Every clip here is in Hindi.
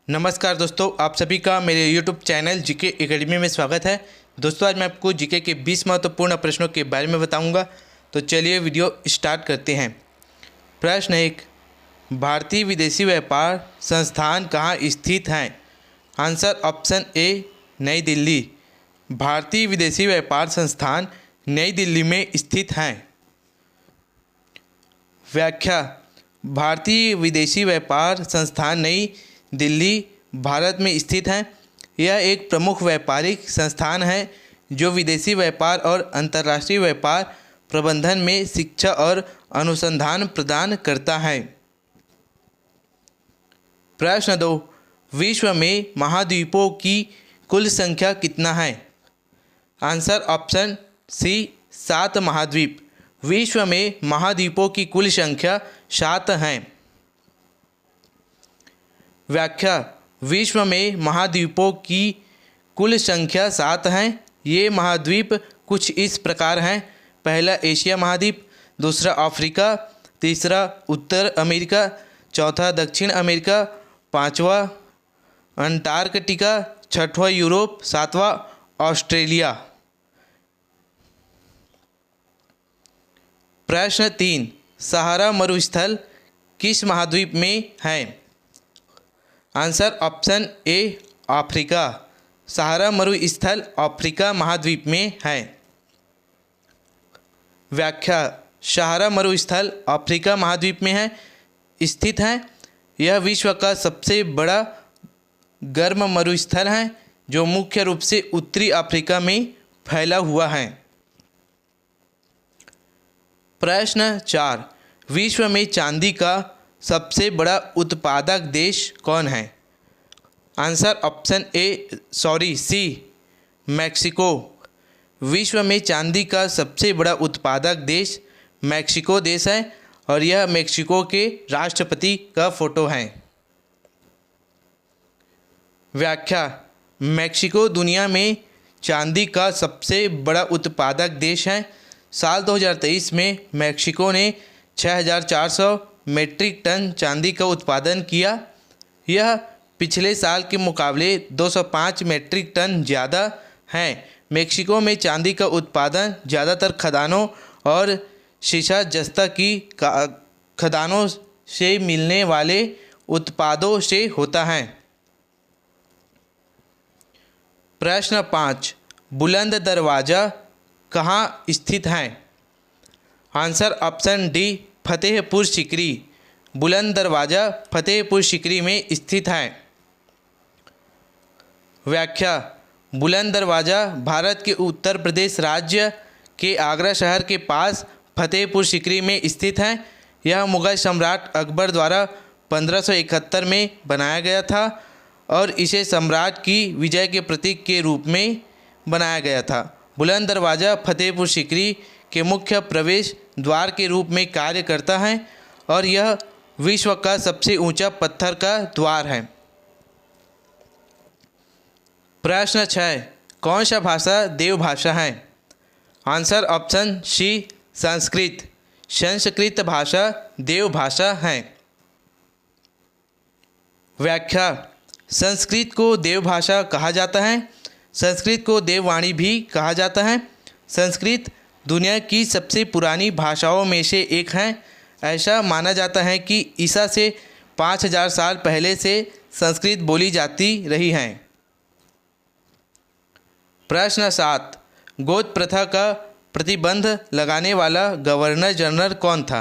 नमस्कार दोस्तों, आप सभी का मेरे YouTube चैनल जीके एकेडमी में स्वागत है। दोस्तों, आज मैं आपको जीके के 20 महत्वपूर्ण प्रश्नों के बारे में बताऊंगा। तो चलिए वीडियो स्टार्ट करते हैं। प्रश्न 1, भारतीय विदेशी व्यापार संस्थान कहाँ स्थित है? आंसर ऑप्शन ए, नई दिल्ली। भारतीय विदेशी व्यापार संस्थान नई दिल्ली में स्थित हैं। व्याख्या: भारतीय विदेशी व्यापार संस्थान नई दिल्ली, भारत में स्थित है। यह एक प्रमुख व्यापारिक संस्थान है जो विदेशी व्यापार और अंतर्राष्ट्रीय व्यापार प्रबंधन में शिक्षा और अनुसंधान प्रदान करता है। प्रश्न 2, विश्व में महाद्वीपों की कुल संख्या कितना है? आंसर ऑप्शन सी, 7 महाद्वीप। विश्व में महाद्वीपों की कुल संख्या 7 है। व्याख्या: विश्व में महाद्वीपों की कुल संख्या 7 हैं। ये महाद्वीप कुछ इस प्रकार हैं। पहला एशिया महाद्वीप, दूसरा अफ्रीका, तीसरा उत्तर अमेरिका, चौथा दक्षिण अमेरिका, पांचवा अंटार्कटिका, छठवां यूरोप, सातवां ऑस्ट्रेलिया। प्रश्न 3, सहारा मरुस्थल किस महाद्वीप में है? Answer option A, Africa. Sahara मरुस्थल अफ्रीका महाद्वीप में है। व्याख्या: सहारा मरुस्थल अफ्रीका महाद्वीप में स्थित है। यह विश्व का सबसे बड़ा गर्म मरुस्थल है जो मुख्य रूप से उत्तरी अफ्रीका में फैला हुआ है। प्रश्न 4, विश्व में चांदी का सबसे बड़ा उत्पादक देश कौन है? Answer option C, Mexico. विश्व में चांदी का सबसे बड़ा उत्पादक देश मैक्सिको देश है और यह मैक्सिको के राष्ट्रपति का फोटो है। व्याख्या: मैक्सिको दुनिया में चांदी का सबसे बड़ा उत्पादक देश है। साल 2023 में मैक्सिको ने 6,400 मीट्रिक टन चांदी का उत्पादन किया। यह पिछले साल के मुकाबले 205 मीट्रिक टन ज़्यादा है। मैक्सिको में चांदी का उत्पादन ज़्यादातर खदानों और शीशा जस्ता की खदानों से मिलने वाले उत्पादों से होता है। प्रश्न 5, बुलंद दरवाज़ा कहाँ स्थित है? Answer option D, Fatehpur Sikri. बुलंद दरवाज़ा फतेहपुर सीकरी में स्थित है। व्याख्या: बुलंद दरवाज़ा भारत के उत्तर प्रदेश राज्य के आगरा शहर के पास फतेहपुर सीकरी में स्थित है। यह मुगल सम्राट अकबर द्वारा 1571 में बनाया गया था और इसे सम्राट की विजय के प्रतीक के रूप में बनाया गया था। बुलंद दरवाज़ा फतेहपुर सीकरी के मुख्य प्रवेश द्वार के रूप में कार्य करता है और यह विश्व का सबसे ऊंचा पत्थर का द्वार है। प्रश्न 6, कौन सा भाषा देवभाषा है? Answer option C, Sanskrit. Sanskrit भाषा देवभाषा है। व्याख्या: संस्कृत को देवभाषा कहा जाता है। संस्कृत को देववाणी भी कहा जाता है। संस्कृत दुनिया की सबसे पुरानी भाषाओं में से एक है। ऐसा माना जाता है कि ईसा से 5000 साल पहले से संस्कृत बोली जाती रही है। प्रश्न 7, गोद प्रथा का प्रतिबंध लगाने वाला गवर्नर जनरल कौन था?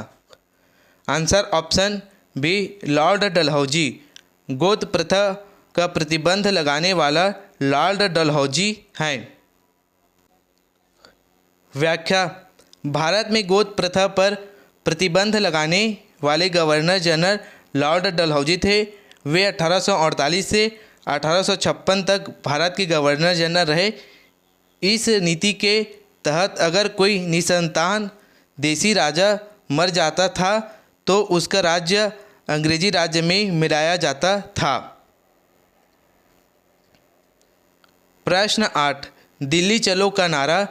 Answer option B, lord Dalhousie. गोद प्रथा का प्रतिबंध लगाने वाला लॉर्ड डलहौजी है। व्याख्या: भारत में गोद प्रथा पर प्रतिबंध लगाने वाले गवर्नर जनरल लॉर्ड डलहौजी थे। वे 1848 से 1856 तक भारत के गवर्नर जनरल रहे। इस नीति के तहत अगर कोई निसंतान देसी राजा मर जाता था तो उसका राज्य अंग्रेजी राज्य में मिलाया जाता था। प्रश्न 8, दिल्ली चलो का नारा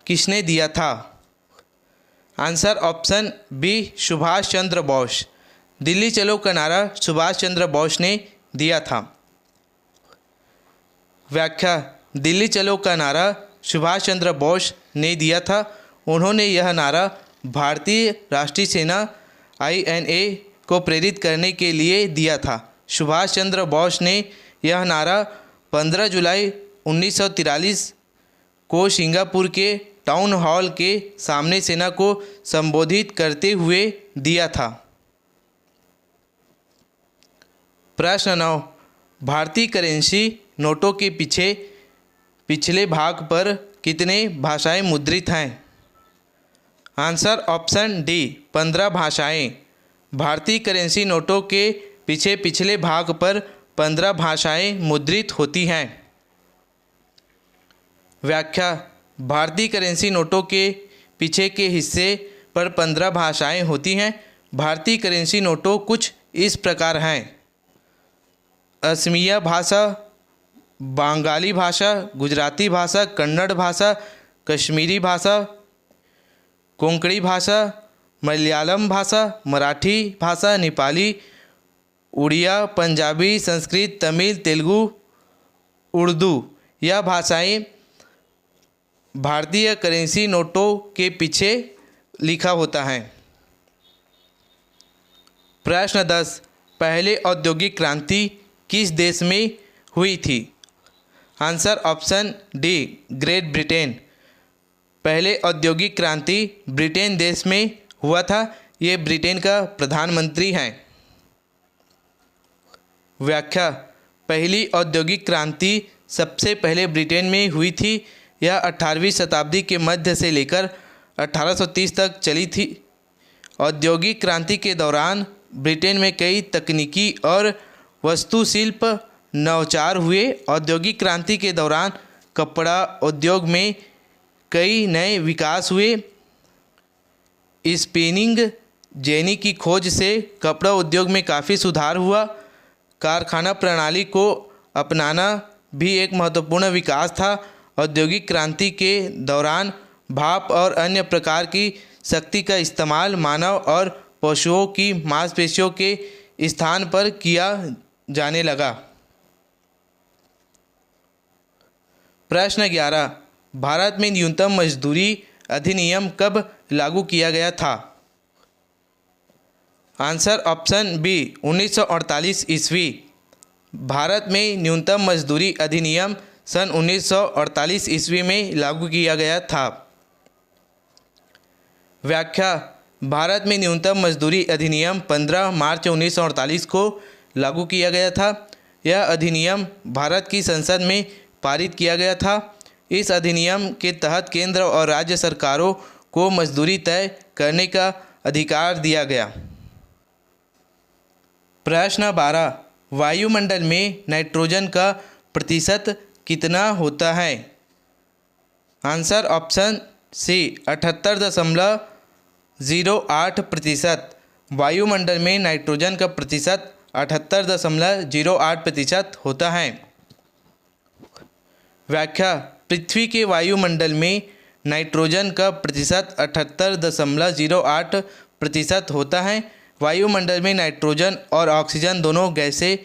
किसने दिया था? Answer option B, Subhash Chandra Bose. Delhi चलो का नारा सुभाष चंद्र बोस ने दिया था। व्याख्या, दिल्ली चलो का नारा सुभाष चंद्र बोस ने दिया था। उन्होंने यह नारा भारतीय राष्ट्रीय सेना INA को प्रेरित करने के लिए दिया था। सुभाष चंद्र बोस ने यह नारा 15 जुलाई 1943 को सिंगापुर के टाउन हॉल के सामने सेना को संबोधित करते हुए दिया था। प्रश्न 9, भारतीय करेंसी नोटों के पिछले भाग पर कितने भाषाएं मुद्रित हैं? आंसर ऑप्शन डी 15 भाषाएं। भारतीय करेंसी नोटों के पिछले भाग पर 15 भाषाएं मुद्रित होती हैं। व्याख्या, भारतीय करेंसी नोटों के पीछे के हिस्से पर 15 भाषाएं होती हैं। भारतीय करेंसी नोटों कुछ इस प्रकार हैं: असमिया भाषा, बंगाली भाषा, गुजराती भाषा, कन्नड़ भाषा, कश्मीरी भाषा, कोंकणी भाषा, मलयालम भाषा, मराठी भाषा, नेपाली, उड़िया, पंजाबी, संस्कृत, तमिल, तेलुगु, उर्दू। यह भाषाएं भारतीय करेंसी नोटों के पीछे लिखा होता है। प्रश्न 10, पहले औद्योगिक क्रांति किस देश में हुई थी? Answer option D great Britain. पहले औद्योगिक क्रांति ब्रिटेन देश में हुआ था। ये ब्रिटेन का प्रधानमंत्री हैं। व्याख्या, पहली औद्योगिक क्रांति सबसे पहले ब्रिटेन में हुई थी। यह 18वीं शताब्दी के मध्य से लेकर 1830 तक चली थी। औद्योगिक क्रांति के दौरान ब्रिटेन में कई तकनीकी और वास्तुशिल्प नवाचार हुए। औद्योगिक क्रांति के दौरान कपड़ा उद्योग में कई नए विकास हुए। स्पिनिंग जेनी की खोज से कपड़ा उद्योग में काफ़ी सुधार हुआ। कारखाना प्रणाली को अपनाना भी एक महत्वपूर्ण विकास था। औद्योगिक क्रांति के दौरान भाप और अन्य प्रकार की शक्ति का इस्तेमाल मानव और पशुओं की मांसपेशियों के स्थान पर किया जाने लगा। प्रश्न 11, भारत में न्यूनतम मजदूरी अधिनियम कब लागू किया गया था? आंसर ऑप्शन बी 1948 ईस्वी। भारत में न्यूनतम मजदूरी अधिनियम सन 1948 ईस्वी में लागू किया गया था। व्याख्या, भारत में न्यूनतम मजदूरी अधिनियम 15 मार्च 1948 को लागू किया गया था। यह अधिनियम भारत की संसद में पारित किया गया था। इस अधिनियम के तहत केंद्र और राज्य सरकारों को मजदूरी तय करने का अधिकार दिया गया। प्रश्न 12, वायुमंडल में नाइट्रोजन का प्रतिशत कितना होता है? Answer option C 78.08%। वायुमंडल में नाइट्रोजन का प्रतिशत 78.08% होता है। व्याख्या, पृथ्वी के वायुमंडल में नाइट्रोजन का प्रतिशत 78.08% होता है। वायुमंडल में नाइट्रोजन और ऑक्सीजन दोनों गैसें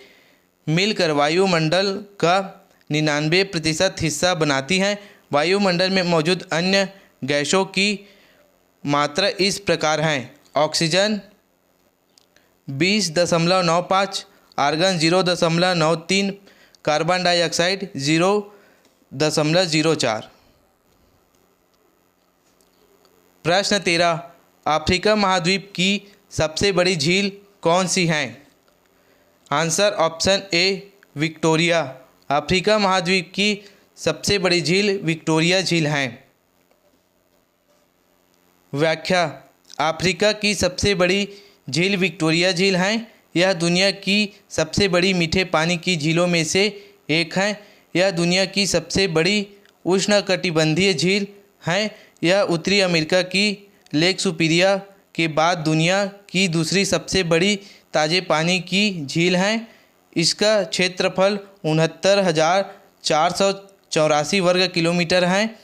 मिलकर वायुमंडल का 99% हिस्सा बनाती हैं। वायुमंडल में मौजूद अन्य गैसों की मात्रा इस प्रकार हैं: ऑक्सीजन 20.95, आर्गन 0.93, कार्बन डाइऑक्साइड 0.04। प्रश्न 13, अफ्रीका महाद्वीप की सबसे बड़ी झील कौन सी है? आंसर ऑप्शन ए विक्टोरिया। अफ्रीका महाद्वीप की सबसे बड़ी झील विक्टोरिया झील है। व्याख्या, अफ्रीका की सबसे बड़ी झील विक्टोरिया झील है। यह दुनिया की सबसे बड़ी मीठे पानी की झीलों में से एक है। यह दुनिया की सबसे बड़ी उष्णकटिबंधीय झील है। यह उत्तरी अमेरिका की लेक सुपीरियर के बाद दुनिया की दूसरी सबसे बड़ी ताज़े पानी की झील है। इसका क्षेत्रफल 69,484 वर्ग किलोमीटर है।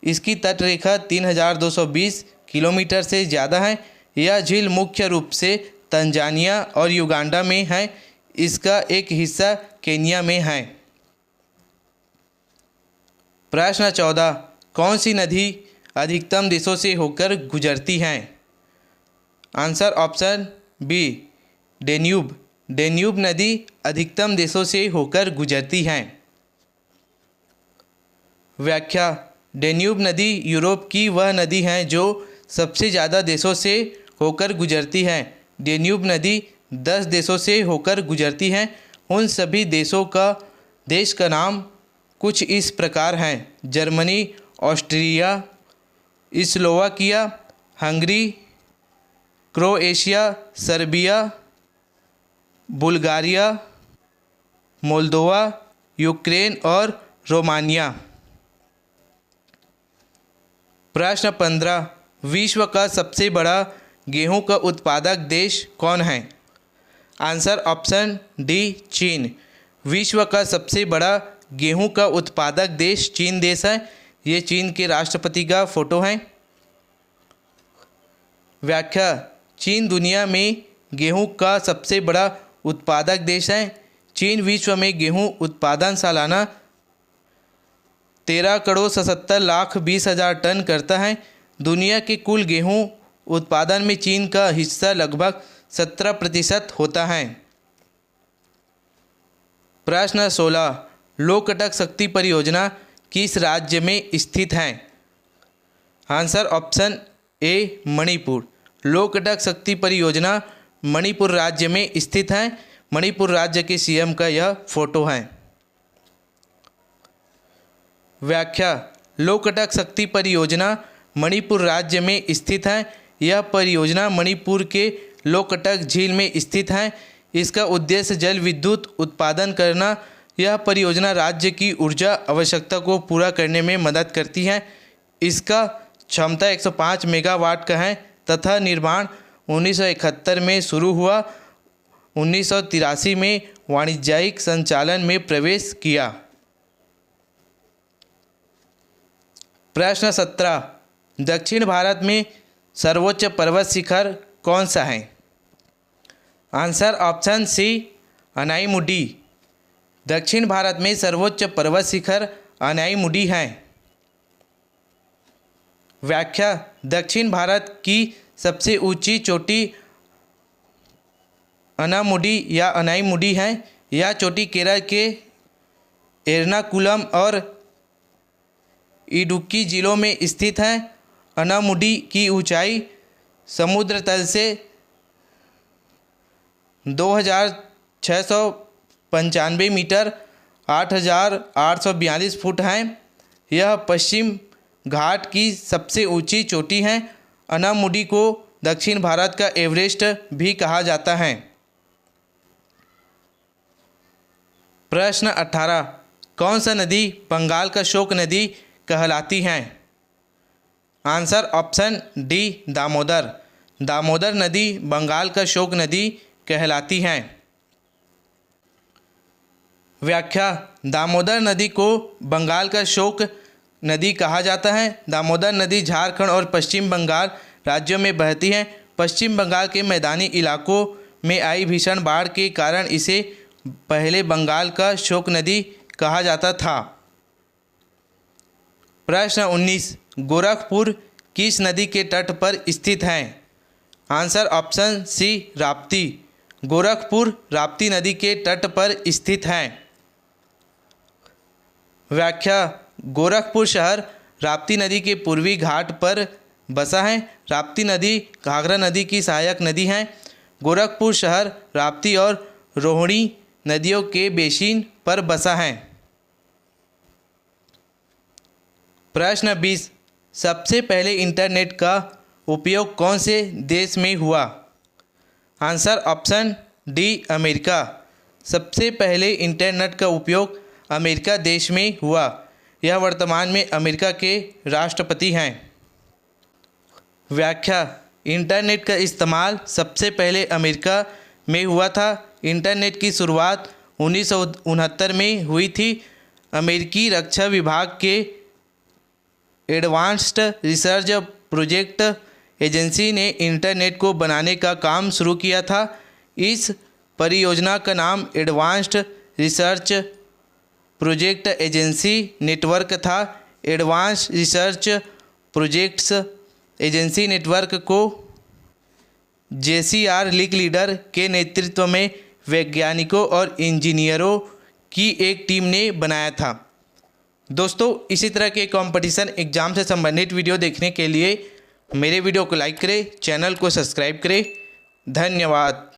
इसकी तटरेखा 3,220 किलोमीटर से ज़्यादा है। यह झील मुख्य रूप से तंजानिया और युगांडा में है। इसका एक हिस्सा केन्या में है। प्रश्न 14, कौन सी नदी अधिकतम देशों से होकर गुजरती हैं? Answer option B, Danube. Danube नदी अधिकतम देशों से होकर गुजरती हैं। व्याख्या: डेन्यूब नदी यूरोप की वह नदी है जो सबसे ज़्यादा देशों से होकर गुजरती है। डेन्यूब नदी 10 देशों से होकर गुजरती है। उन सभी देश का नाम कुछ इस प्रकार हैं: Germany, Austria, Slovakia, Hungary, Croatia, Serbia, Bulgaria, Moldova, Ukraine और रोमानिया। प्रश्न 15, विश्व का सबसे बड़ा गेहूं का उत्पादक देश कौन है? आंसर ऑप्शन डी, चीन। विश्व का सबसे बड़ा गेहूं का उत्पादक देश चीन देश है। ये चीन के राष्ट्रपति का फोटो है। व्याख्या: चीन दुनिया में गेहूं का सबसे बड़ा उत्पादक देश है। चीन विश्व में गेहूं उत्पादन सालाना 13,77,20,000 टन करता है। दुनिया के कुल गेहूं उत्पादन में चीन का हिस्सा लगभग 17% होता है। प्रश्न 16, लोकटक शक्ति परियोजना किस राज्य में स्थित है? आंसर ऑप्शन ए, मणिपुर। लोकटक शक्ति परियोजना मणिपुर राज्य में स्थित है। मणिपुर राज्य के सीएम का यह फोटो है। व्याख्या: लोकटक शक्ति परियोजना मणिपुर राज्य में स्थित है। यह परियोजना मणिपुर के लोकटक झील में स्थित है। इसका उद्देश्य जल विद्युत उत्पादन करना। यह परियोजना राज्य की ऊर्जा आवश्यकता को पूरा करने में मदद करती है। इसका क्षमता 105 मेगावाट का है तथा निर्माण 1971 में शुरू हुआ। 1983 में वाणिज्यिक संचालन में प्रवेश किया। प्रश्न 17, दक्षिण भारत में सर्वोच्च पर्वत शिखर कौन सा है? Answer option C, Anamudi. दक्षिण भारत में सर्वोच्च पर्वत शिखर अनाईमुडी है। व्याख्या: दक्षिण भारत की सबसे ऊंची चोटी अनामुडी या अनाईमुडी है। यह चोटी केरल के एर्नाकुलम और इडुक्की जिलों में स्थित है। अनामुडी की ऊंचाई समुद्र तल से 2,695 मीटर 8,842 फुट है। यह पश्चिम घाट की सबसे ऊंची चोटी है। अनामुडी को दक्षिण भारत का एवरेस्ट भी कहा जाता है। प्रश्न 18, कौन सा नदी बंगाल का शोक नदी कहलाती है? Answer option D, Damodar. Damodar नदी बंगाल का शोक नदी कहलाती है। व्याख्या: दामोदर नदी को बंगाल का शोक नदी कहा जाता है। दामोदर नदी झारखंड और पश्चिम बंगाल राज्यों में बहती है। पश्चिम बंगाल के मैदानी इलाकों में आई भीषण बाढ़ के कारण इसे पहले बंगाल का शोक नदी कहा जाता था। प्रश्न 19, गोरखपुर किस नदी के तट पर स्थित है? Answer option C, Rapti. Gorakhpur Rapti नदी के तट पर स्थित है। व्याख्या: गोरखपुर शहर राप्ती नदी के पूर्वी घाट पर बसा है। राप्ती नदी घाघरा नदी की सहायक नदी है। गोरखपुर शहर राप्ती और रोहिणी नदियों के बेसिन पर बसा है। प्रश्न 20, सबसे पहले इंटरनेट का उपयोग कौन से देश में हुआ? Answer option D, America. सबसे पहले इंटरनेट का उपयोग अमेरिका देश में हुआ। यह वर्तमान में अमेरिका के राष्ट्रपति हैं। व्याख्या: इंटरनेट का इस्तेमाल सबसे पहले अमेरिका में हुआ था। इंटरनेट की शुरुआत 1969 में हुई थी। अमेरिकी रक्षा विभाग के एडवांस्ड रिसर्च प्रोजेक्ट एजेंसी ने इंटरनेट को बनाने का काम शुरू किया था। इस परियोजना का नाम advanced research project agency network था। Advance research projects agency network को JCR लीग लीडर के नेतृत्व में वैज्ञानिकों और इंजीनियरों की एक टीम ने बनाया था। दोस्तों, इसी तरह के कंपटीशन एग्ज़ाम से संबंधित वीडियो देखने के लिए मेरे वीडियो को लाइक करें, चैनल को सब्सक्राइब करें। धन्यवाद।